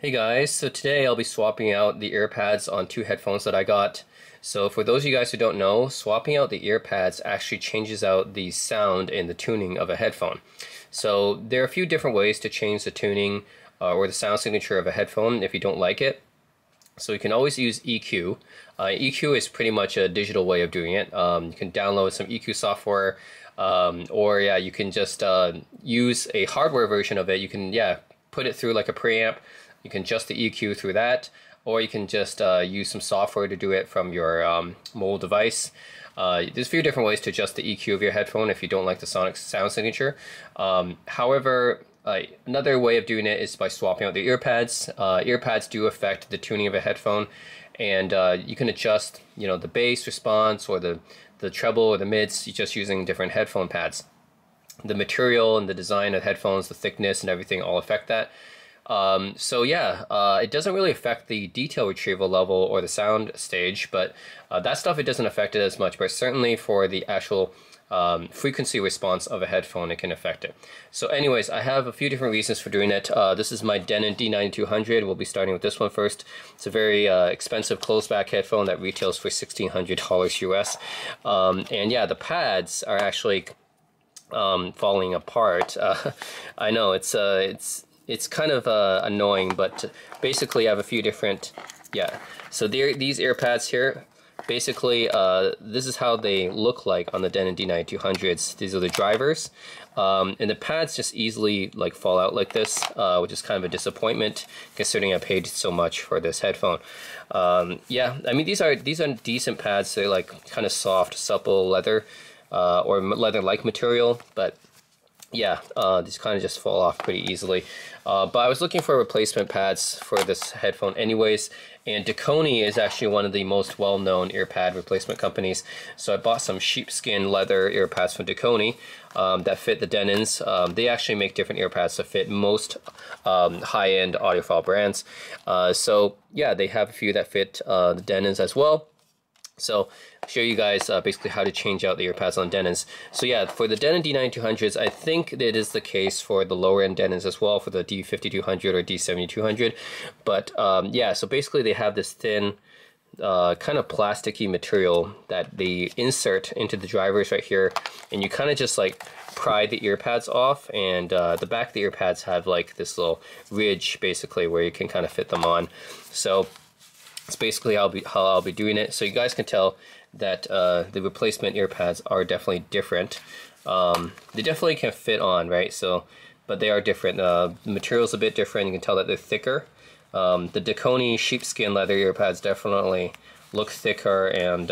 Hey guys, so today I'll be swapping out the ear pads on two headphones that I got. So for those of you guys who don't know, swapping out the ear pads actually changes out the sound and the tuning of a headphone. So there are a few different ways to change the tuning or the sound signature of a headphone if you don't like it. So you can always use EQ. EQ is pretty much a digital way of doing it. You can download some EQ software or you can just use a hardware version of it. You can put it through like a preamp. You can adjust the EQ through that, or you can just use some software to do it from your mobile device. There's a few different ways to adjust the EQ of your headphone if you don't like the sonic sound signature. However, another way of doing it is by swapping out the ear pads. Ear pads do affect the tuning of a headphone, and you can adjust, the bass response or the treble or the mids just using different headphone pads. The material and the design of headphones, the thickness and everything all affect that. It doesn't really affect the detail retrieval level or the sound stage, but that stuff, it doesn't affect it as much, but certainly for the actual frequency response of a headphone, it can affect it. So anyways, I have a few different reasons for doing it. This is my Denon D9200. We'll be starting with this one first. It's a very expensive closed back headphone that retails for $1,600 US. The pads are actually falling apart. I know it's kind of annoying, but basically I have a few different, so these ear pads here, basically this is how they look like on the Denon D9200s. These are the drivers, and the pads just easily fall out like this, which is kind of a disappointment considering I paid so much for this headphone. I mean, these are decent pads. They're like kind of soft, supple leather or leather-like material, but these kind of just fall off pretty easily. But I was looking for replacement pads for this headphone anyways, and Deconi is actually one of the most well-known ear pad replacement companies. So I bought some sheepskin leather ear pads from Deconi that fit the Denons. They actually make different ear pads to fit most high-end audiophile brands. They have a few that fit the Denons as well. So I'll show you guys basically how to change out the ear pads on Denons. So for the Denon D9200s, I think it is the case for the lower end Denons as well, for the D5200 or D7200. But so basically they have this thin kind of plasticky material that they insert into the drivers right here, and you kind of just pry the ear pads off, and the back of the ear pads have this little ridge basically where you can kind of fit them on. So it's basically how I'll be doing it. So you guys can tell that the replacement ear pads are definitely different. They definitely can fit on, right? So, but they are different. The material's a bit different. You can tell that they're thicker. The Deconi sheepskin leather ear pads definitely look thicker, and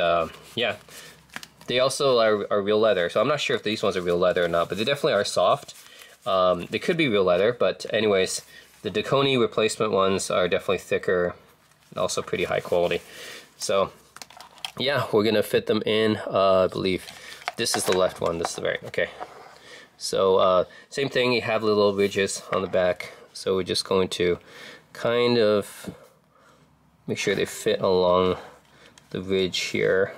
they also are real leather. So I'm not sure if these ones are real leather or not, but they definitely are soft. They could be real leather, but anyways, the Deconi replacement ones are definitely thicker. Also pretty high quality. So we're gonna fit them in. I believe this is the left one, this is the right. Okay, so same thing, you have little ridges on the back, so we're just going to kind of make sure they fit along the ridge here.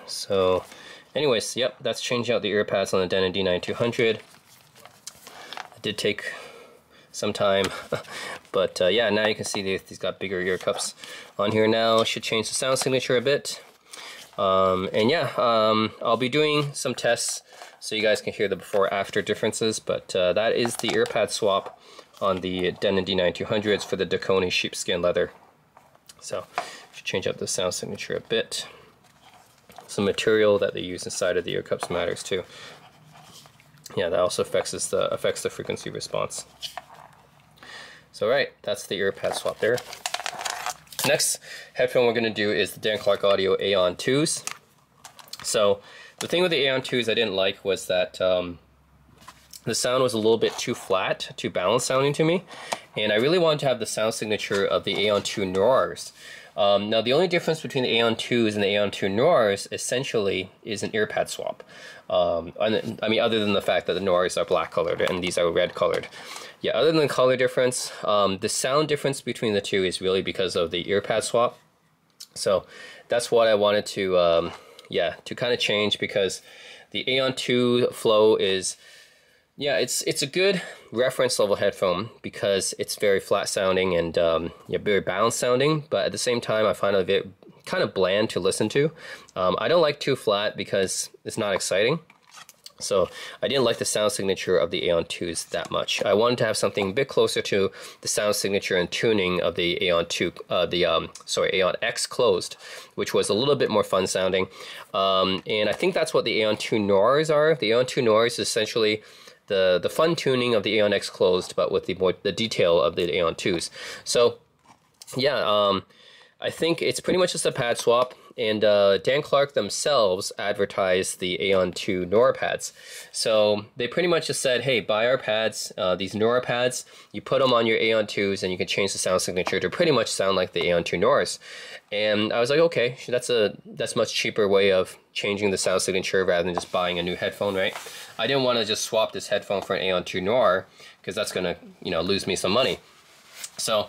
So anyways, that's changing out the ear pads on the Denon D9200. It did take some time, but now you can see these got bigger ear cups on here now. Should change the sound signature a bit. I'll be doing some tests so you guys can hear the before-after differences, but that is the ear pad swap on the Denon D9200s for the Deconi sheepskin leather. So should change up the sound signature a bit. Some material that they use inside of the ear cups matters too. That also affects the frequency response. So that's the ear pad swap there. Next headphone we're going to do is the Clark Aeon Aeon 2s. So the thing with the Aeon 2s I didn't like was that the sound was a little bit too flat, too balanced sounding to me, and I really wanted to have the sound signature of the Aeon 2 Noires. Now the only difference between the Aeon 2s and the Aeon 2 Noires essentially is an earpad swap. I mean, other than the fact that the Noires are black colored and these are red colored. Yeah, other than the color difference, the sound difference between the two is really because of the earpad swap. So that's what I wanted to, to kind of change, because the Aeon 2 Flow is, yeah, it's a good reference level headphone because it's very flat sounding and very balanced sounding, but at the same time I find it a bit kind of bland to listen to. I don't like too flat because it's not exciting. So I didn't like the sound signature of the Aeon 2s that much. I wanted to have something a bit closer to the sound signature and tuning of the Aeon 2, Aeon X Closed, which was a little bit more fun sounding. And I think that's what the Aeon 2 Noires are. The Aeon 2 Noires is essentially the fun tuning of the Aeon X Closed, but with the detail of the Aeon 2s. So yeah, I think it's pretty much just a pad swap, and Dan Clark themselves advertised the Aeon 2 Noire pads. So they pretty much just said, hey, buy our pads, these Noire pads, you put them on your Aeon 2s and you can change the sound signature to pretty much sound like the Aeon 2 Noires. And I was like, okay, that's a much cheaper way of changing the sound signature rather than just buying a new headphone, right? I didn't want to just swap this headphone for an Aeon 2 Noire because that's going to, lose me some money. So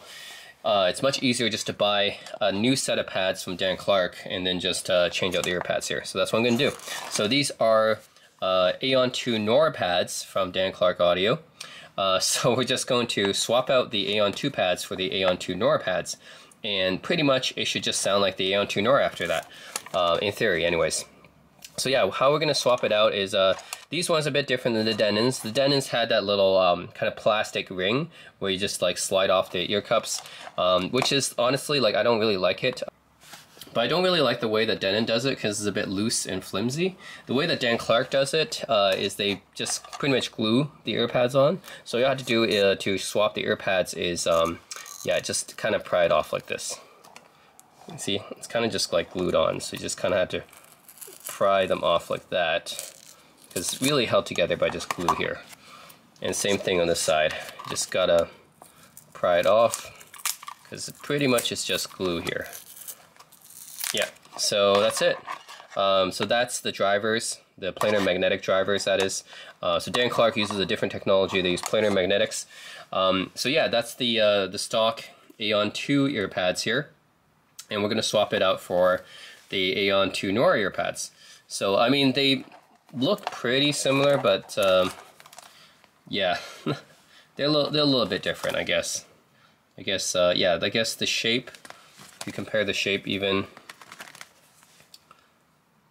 it's much easier just to buy a new set of pads from Dan Clark and then just change out the ear pads here. So that's what I'm going to do. So these are Aeon 2 Noire pads from Dan Clark Audio. So we're just going to swap out the Aeon 2 pads for the Aeon 2 Noire pads. And pretty much it should just sound like the Aeon 2 Noire after that, in theory anyways. So yeah, how we're going to swap it out is, these ones are a bit different than the Denons. The Denons had that little kind of plastic ring where you just like slide off the ear cups, which is honestly, like, I don't really like it. But I don't really like the way that Denon does it because it's a bit loose and flimsy. The way that Dan Clark does it is they just pretty much glue the ear pads on. So all you have to do to swap the ear pads is, just kind of pry it off like this. You can see, it's kind of just like glued on, so you just kind of have to pry them off like that, because it's really held together by just glue here. And same thing on this side, you just gotta pry it off because pretty much it's just glue here. Yeah, so that's it. So that's the drivers, the planar magnetic drivers, that is. So Dan Clark uses a different technology. They use planar magnetics. So yeah, that's the stock Aeon 2 ear pads here, and we're going to swap it out for the Aeon 2 Noire ear pads. So I mean, they look pretty similar, but yeah, they're a little bit different, I guess. I guess the shape, if you compare the shape even,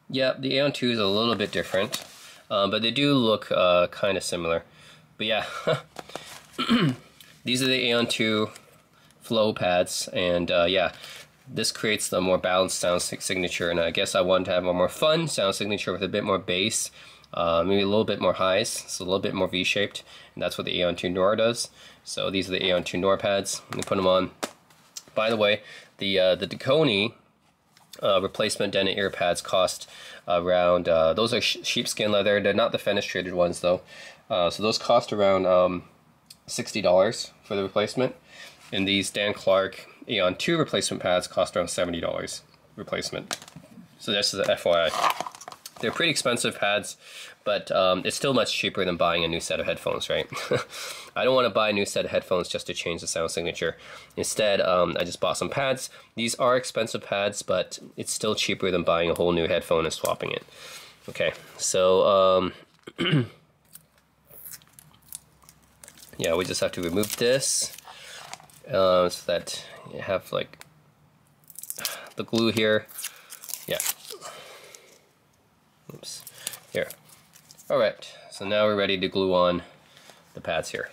yeah, the Aeon 2 is a little bit different, but they do look kind of similar. But yeah, these are the Aeon 2 Flow pads, and yeah, this creates the more balanced sound signature, and I guess I wanted to have a more fun sound signature with a bit more bass, maybe a little bit more highs, so a little bit more V-shaped, and that's what the Aeon 2 Noire does. So these are the Aeon 2 Noire pads. Let me put them on. By the way, the Deconi replacement Denon ear pads cost around, those are sheepskin leather, they're not the fenestrated ones though, so those cost around $60 for the replacement, and these Dan Clark Aeon 2 replacement pads cost around $70 replacement. So this is an FYI. They're pretty expensive pads, but it's still much cheaper than buying a new set of headphones, right? I don't want to buy a new set of headphones just to change the sound signature. Instead, I just bought some pads. These are expensive pads, but it's still cheaper than buying a whole new headphone and swapping it. Okay, so yeah, we just have to remove this so that you have like the glue here. Yeah. Oops. Here. Alright, so now we're ready to glue on the pads here.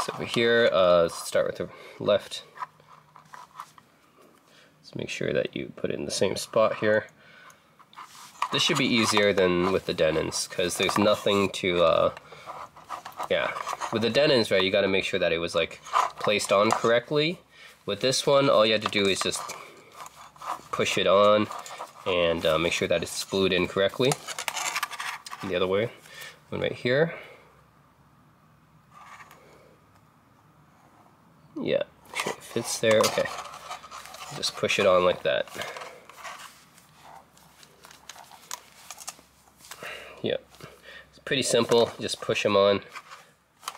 So over here, let's start with the left. Let's make sure that you put it in the same spot here. This should be easier than with the Denons, because there's nothing to, yeah. With the Denons, right, you gotta make sure that it was like placed on correctly. With this one, all you have to do is just push it on, and make sure that it's glued in correctly. And the other way, one right here. Yeah, make sure it fits there. Okay, just push it on like that. Yep, it's pretty simple. Just push them on.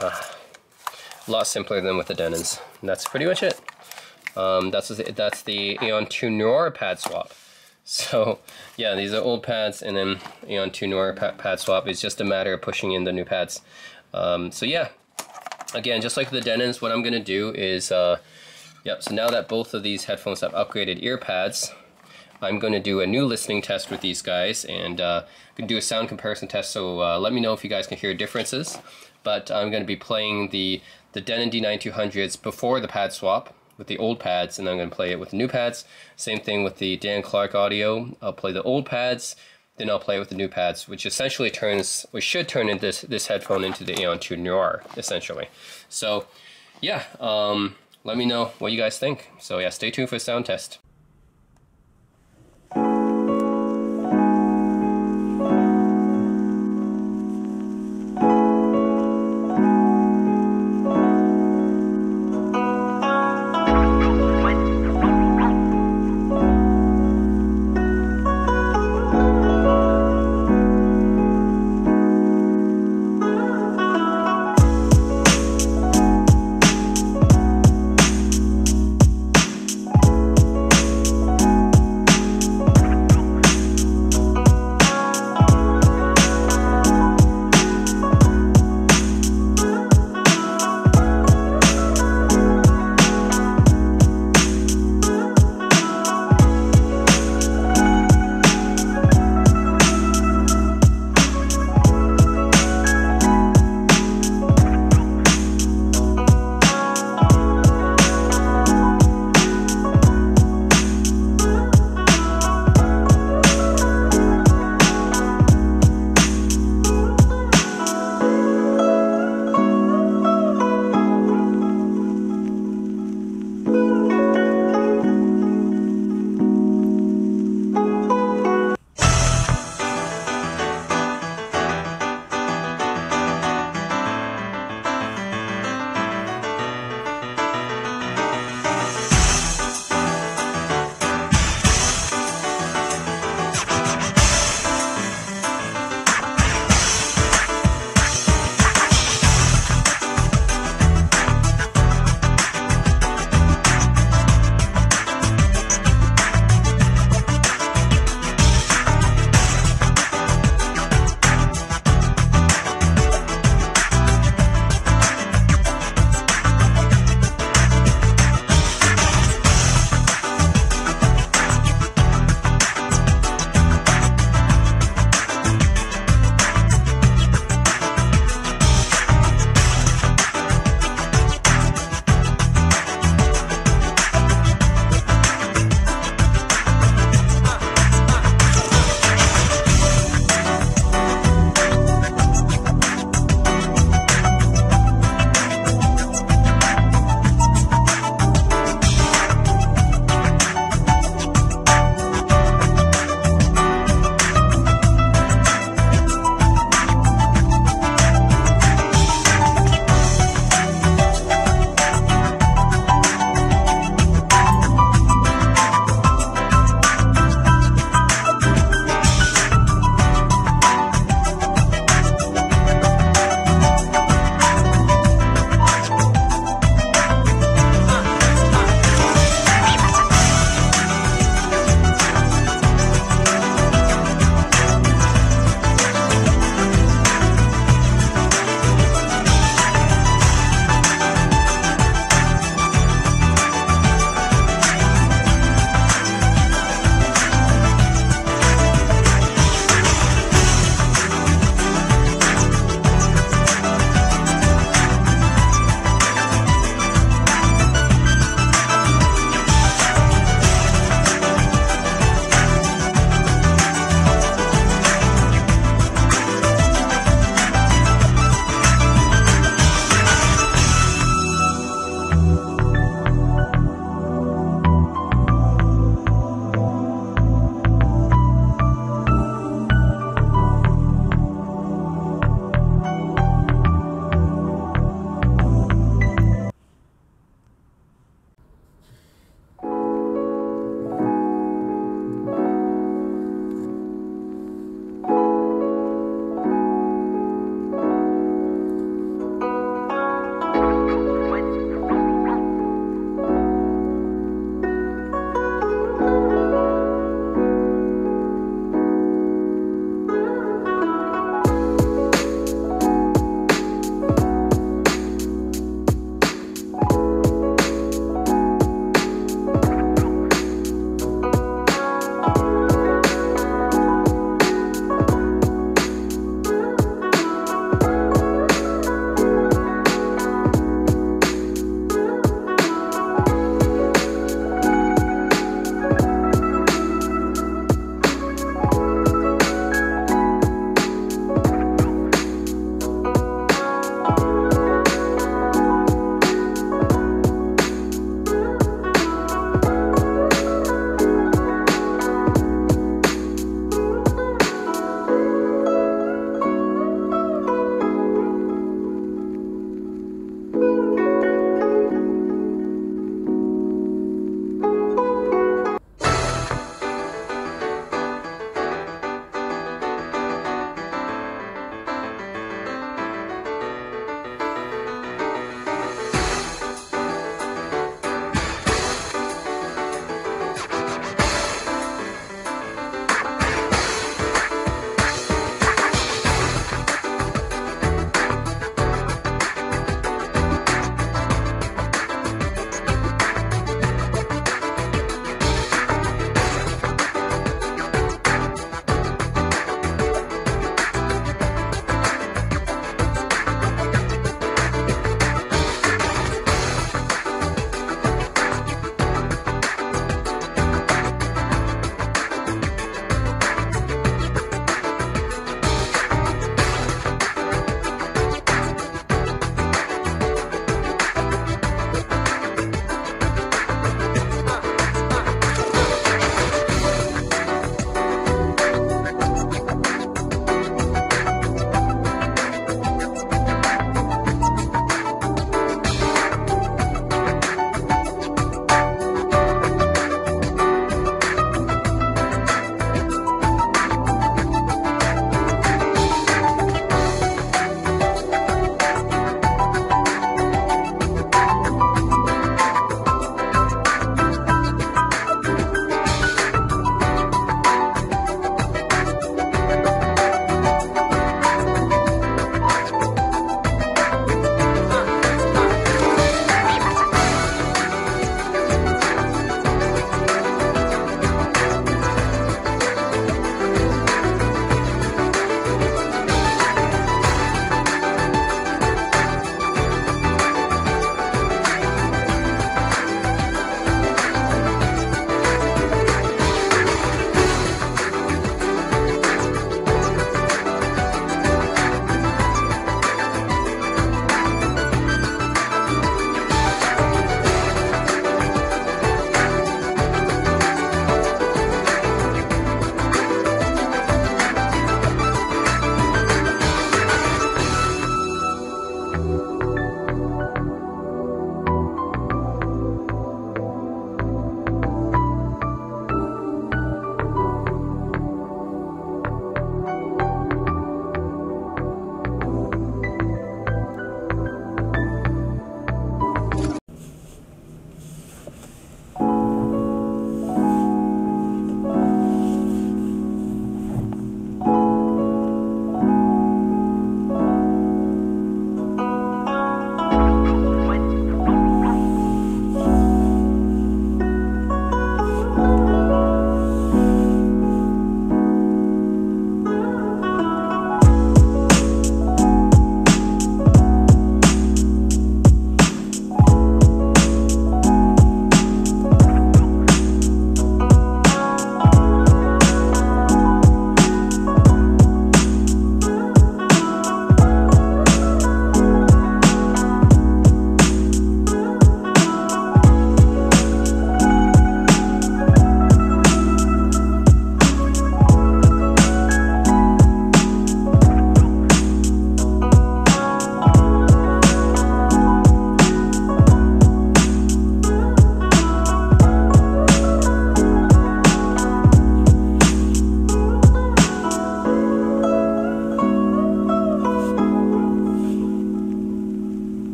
A lot simpler than with the Denons. And that's pretty much it. That's the Aeon 2 Noire pad swap. So yeah, these are old pads, and then Aeon 2 Noire pad swap is just a matter of pushing in the new pads. So yeah, again, just like the Denons, what I'm going to do is, yep, so now that both of these headphones have upgraded ear pads, I'm going to do a new listening test with these guys, and I'm going to do a sound comparison test, so let me know if you guys can hear differences. But I'm going to be playing the Denon D9200s before the pad swap with the old pads, and I'm going to play it with the new pads. Same thing with the Dan Clark Audio. I'll play the old pads, then I'll play it with the new pads, which essentially should turn in this headphone into the Aeon 2 Noire, essentially. So yeah, let me know what you guys think. So yeah, stay tuned for the sound test.